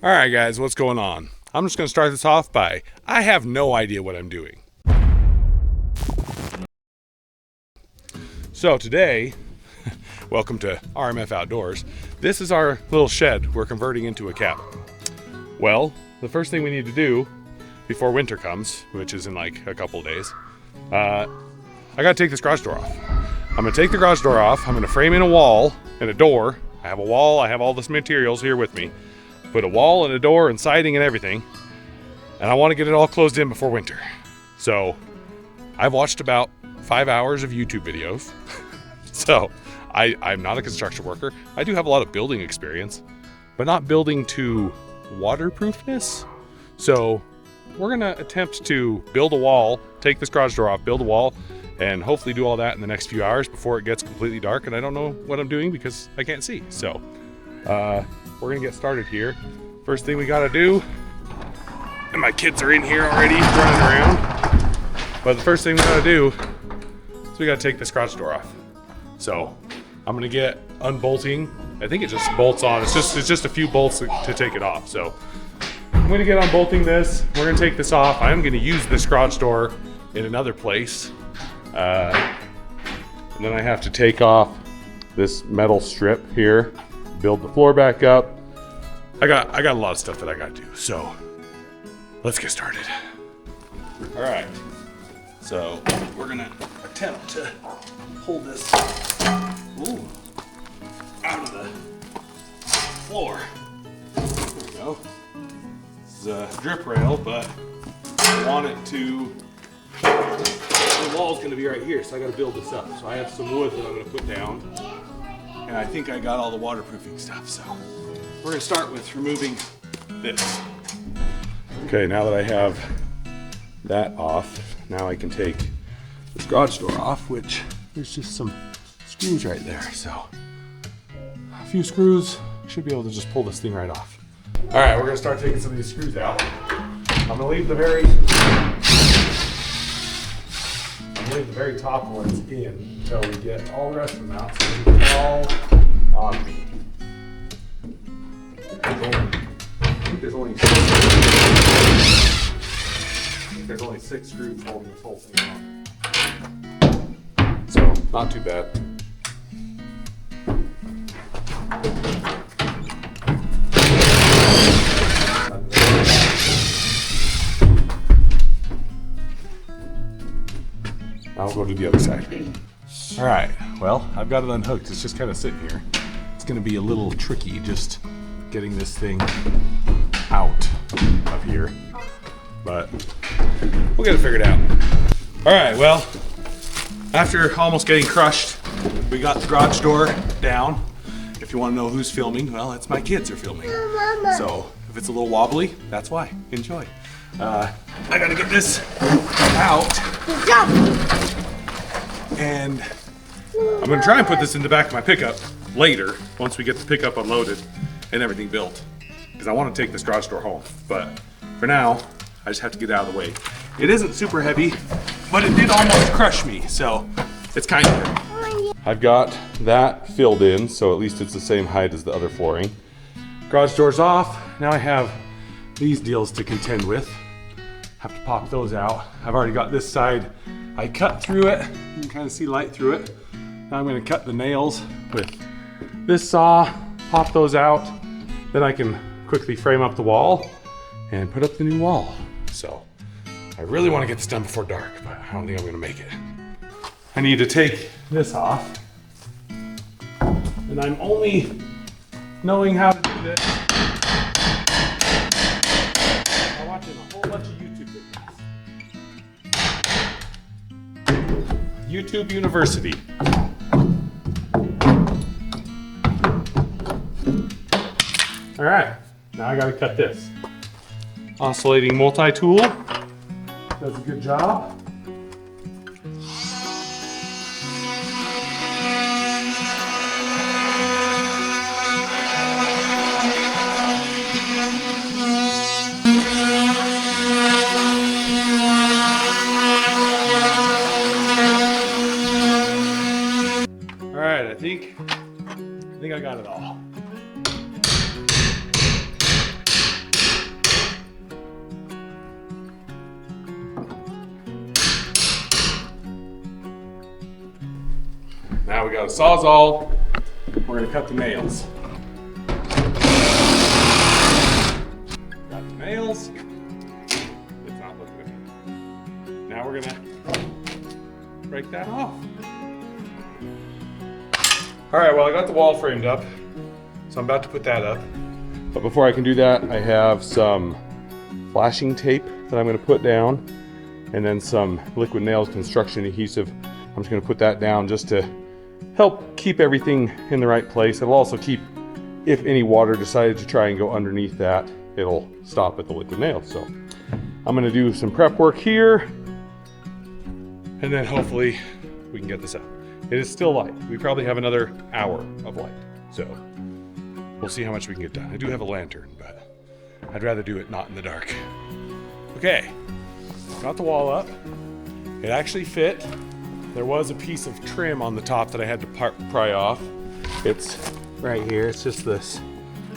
All right, guys, what's going on? I'm just going to start this off by, I have no idea what I'm doing. So today, welcome to RMF Outdoors. This is our little shed we're converting into a cabin. Well, the first thing we need to do before winter comes, which is in like a couple of days, I got to take this garage door off. I'm going to take the garage door off. I'm going to frame in a wall and a door. I have a wall. I have all this materials here with me. Put a wall and a door and siding and everything. And I want to get it all closed in before winter. So I've watched about 5 hours of YouTube videos. So I'm not a construction worker. I do have a lot of building experience, but not building to waterproofness. So we're going to attempt to build a wall, take this garage door off, build a wall, and hopefully do all that in the next few hours before it gets completely dark and I don't know what I'm doing because I can't see. So we're gonna get started here. First thing we gotta do, and my kids are in here already running around, but the first thing we gotta do is we gotta take this garage door off. So I'm gonna get unbolting. I think it just bolts on. It's just a few bolts to take it off. So I'm gonna get unbolting this. We're gonna take this off. I'm gonna use this garage door in another place. And then I have to take off this metal strip here, build the floor back up. I got a lot of stuff that I gotta do, so let's get started. All right, so we're gonna attempt to pull this out of the floor. There we go. This is a drip rail, but I want it to, the wall's gonna be right here, so I gotta build this up. So I have some wood that I'm gonna put down, and I think I got all the waterproofing stuff, so we're gonna start with removing this. Okay, now that I have that off, now I can take this garage door off, which there's just some screws right there. So a few screws, should be able to just pull this thing right off. All right, we're gonna start taking some of these screws out. I'm gonna leave the very top ones in until we get all the rest of them out, so it's all on me. There's only 6 screws holding this whole thing on. So not too bad. Now we'll go to the other side. All right, well, I've got it unhooked. It's just kind of sitting here. It's gonna be a little tricky just getting this thing out of here, but we'll get it figured out. All right, well, after almost getting crushed, we got the garage door down. If you wanna know who's filming, well, it's my kids are filming. So if it's a little wobbly, that's why. Enjoy. I gotta get this out. And I'm gonna try and put this in the back of my pickup later, once we get the pickup unloaded and everything built, because I want to take this garage door home. But for now, I just have to get it out of the way. It isn't super heavy, but it did almost crush me, so it's kind of heavy. I've got that filled in, so at least it's the same height as the other flooring. Garage door's off. Now I have these deals to contend with. Have to pop those out. I've already got this side. I cut through it. You can kind of see light through it. Now I'm going to cut the nails with this saw, pop those out. Then I can quickly frame up the wall and put up the new wall. So I really want to get this done before dark, but I don't think I'm going to make it. I need to take this off. And I'm only knowing how to do this by watching a whole bunch of YouTube videos. YouTube University. All right, now I gotta cut this. Oscillating multi-tool does a good job. All right, I think I got it all. we got a Sawzall. We're gonna cut the nails. Got the nails. It's not looking at me. Now we're gonna break that off. All right, well, I got the wall framed up, so I'm about to put that up. But before I can do that, I have some flashing tape that I'm gonna put down, and then some liquid nails construction adhesive. I'm just gonna put that down just to help keep everything in the right place. It'll also keep, if any water decided to try and go underneath that, it'll stop at the liquid nails. So I'm gonna do some prep work here, and then hopefully we can get this out. It is still light. We probably have another hour of light. So we'll see how much we can get done. I do have a lantern, but I'd rather do it not in the dark. Okay, got the wall up. It actually fit. There was a piece of trim on the top that I had to pry off. It's right here. It's just this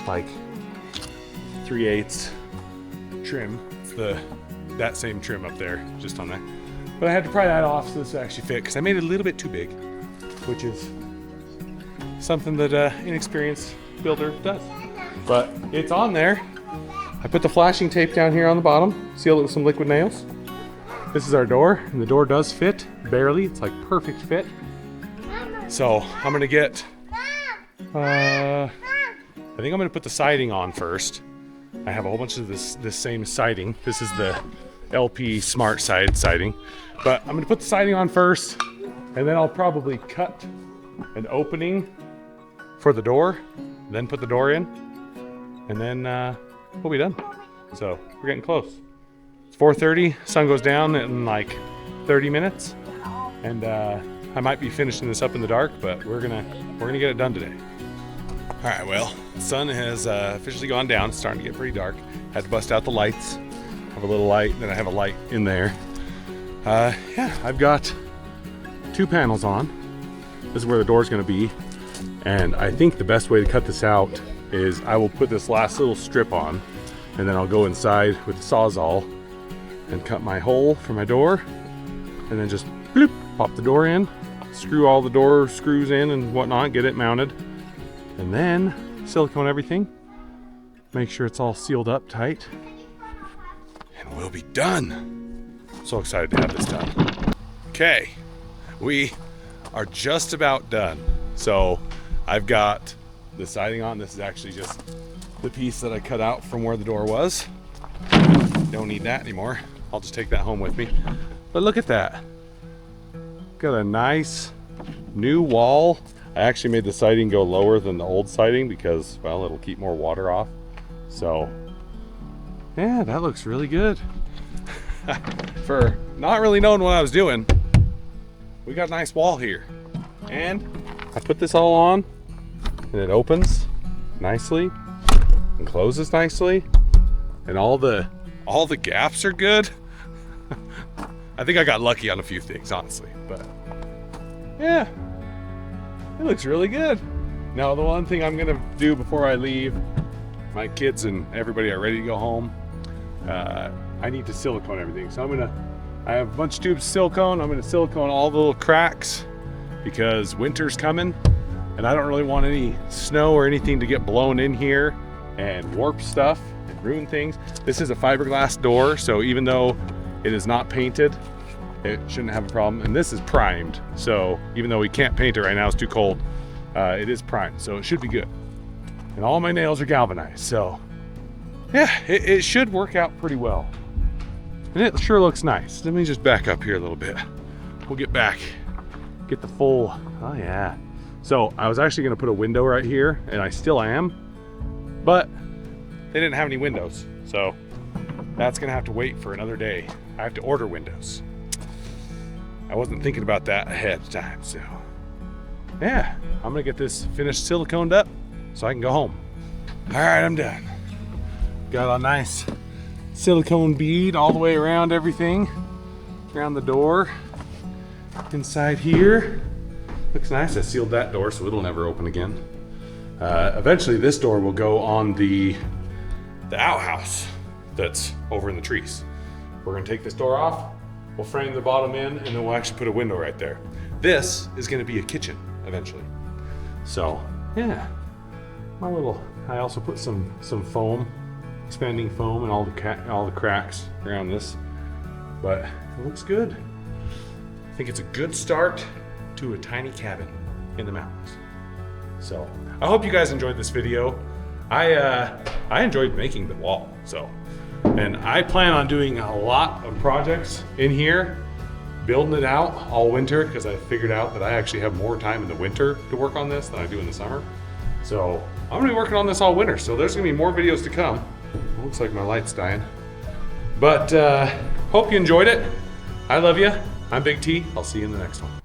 like 3/8 trim. It's that same trim up there, just on there. But I had to pry that off so this would actually fit, because I made it a little bit too big, which is something that an inexperienced builder does. But it's on there. I put the flashing tape down here on the bottom, sealed it with some liquid nails. This is our door, and the door does fit, barely. It's like perfect fit. So I'm gonna get, I think I'm gonna put the siding on first. I have a whole bunch of this same siding. This is the LP Smart Side siding. But I'm gonna put the siding on first, and then I'll probably cut an opening for the door, then put the door in, and then we'll be done. So we're getting close. It's 4:30, sun goes down in like 30 minutes, and I might be finishing this up in the dark, but we're gonna get it done today. All right, well, the sun has officially gone down. It's starting to get pretty dark. Had to bust out the lights. I have a little light, then I have a light in there. Yeah, I've got 2 panels on. This is where the door's gonna be. And I think the best way to cut this out is I will put this last little strip on, and then I'll go inside with the Sawzall and cut my hole for my door, and then just bloop, pop the door in, screw all the door screws in and whatnot, get it mounted, and then silicone everything, make sure it's all sealed up tight, and we'll be done. So excited to have this done. Okay, we are just about done. So I've got the siding on. This is actually just the piece that I cut out from where the door was. Don't need that anymore. I'll just take that home with me. But look at that. Got a nice new wall. I actually made the siding go lower than the old siding because, well, it'll keep more water off. So yeah, that looks really good. For not really knowing what I was doing, we got a nice wall here. And I put this all on, and it opens nicely and closes nicely, and all the gaps are good. I think I got lucky on a few things, honestly, but yeah, it looks really good. Now, the one thing I'm gonna do before I leave, my kids and everybody are ready to go home, I need to silicone everything. So I have a bunch of tubes of silicone. I'm gonna silicone all the little cracks because winter's coming, and I don't really want any snow or anything to get blown in here and warp stuff and ruin things. This is a fiberglass door, so even though it is not painted, it shouldn't have a problem. And this is primed, so even though we can't paint it right now, it's too cold, it is primed, so it should be good. And all my nails are galvanized, so yeah, it should work out pretty well. And it sure looks nice. Let me just back up here a little bit. We'll get back, get the full, oh yeah. So I was actually gonna put a window right here, and I still am, but they didn't have any windows. So that's gonna have to wait for another day. I have to order windows. I wasn't thinking about that ahead of time, so yeah, I'm gonna get this finished siliconed up so I can go home. All right, I'm done. Got a nice silicone bead all the way around everything, around the door, inside here. Looks nice. I sealed that door so it'll never open again. Eventually this door will go on the outhouse that's over in the trees. We're gonna take this door off, we'll frame the bottom in, and then we'll actually put a window right there. This is gonna be a kitchen. eventually. So yeah, I also put some foam, expanding foam, and all the cracks around this, but it looks good. I think it's a good start to a tiny cabin in the mountains. So I hope you guys enjoyed this video. I enjoyed making the wall, and I plan on doing a lot of projects in here, building it out all winter, because I figured out that I actually have more time in the winter to work on this than I do in the summer. So I'm gonna be working on this all winter, so there's gonna be more videos to come. It looks like my light's dying. But hope you enjoyed it. I love you. I'm Big T. I'll see you in the next one.